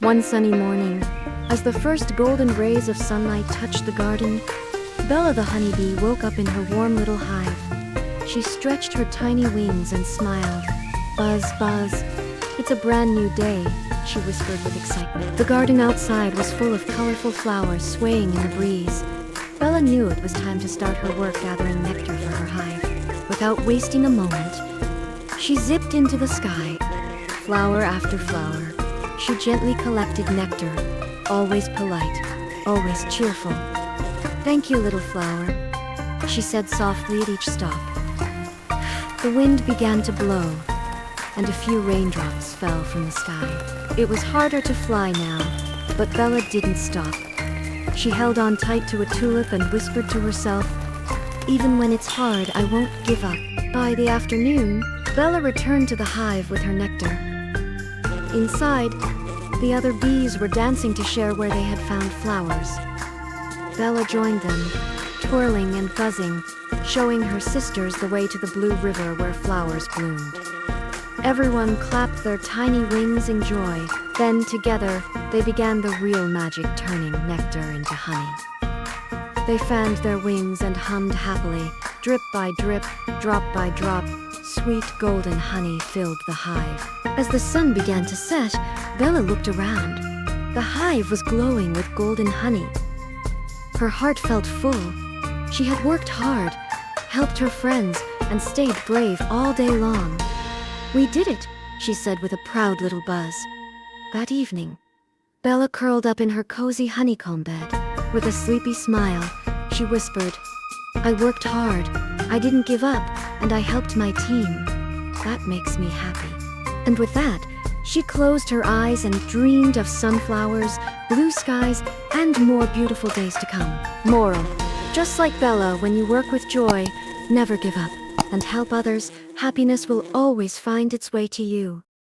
One sunny morning, as the first golden rays of sunlight touched the garden, Bella the honeybee woke up in her warm little hive. She stretched her tiny wings and smiled. "Buzz, buzz, it's a brand new day," she whispered with excitement. The garden outside was full of colorful flowers swaying in the breeze. Bella knew it was time to start her work gathering nectar for her hive. Without wasting a moment, she zipped into the sky. Flower after flower, she gently collected nectar, always polite, always cheerful. "Thank you, little flower," she said softly at each stop. The wind began to blow, and a few raindrops fell from the sky. It was harder to fly now, but Bella didn't stop. She held on tight to a tulip and whispered to herself, "Even when it's hard, I won't give up." By the afternoon, Bella returned to the hive with her nectar. Inside, the other bees were dancing to share where they had found flowers. Bella joined them, twirling and buzzing, showing her sisters the way to the blue river where flowers bloomed. Everyone clapped their tiny wings in joy. Then together, they began the real magic, turning nectar into honey. They fanned their wings and hummed happily. Drip by drip, drop by drop, sweet golden honey filled the hive. As the sun began to set, Bella looked around. The hive was glowing with golden honey. Her heart felt full. She had worked hard, helped her friends, and stayed brave all day long. "We did it," she said with a proud little buzz. That evening, Bella curled up in her cozy honeycomb bed. With a sleepy smile, she whispered, "I worked hard, I didn't give up, and I helped my team. That makes me happy." And with that, she closed her eyes and dreamed of sunflowers, blue skies, and more beautiful days to come. Moral: just like Bella, when you work with joy, never give up, and help others, happiness will always find its way to you.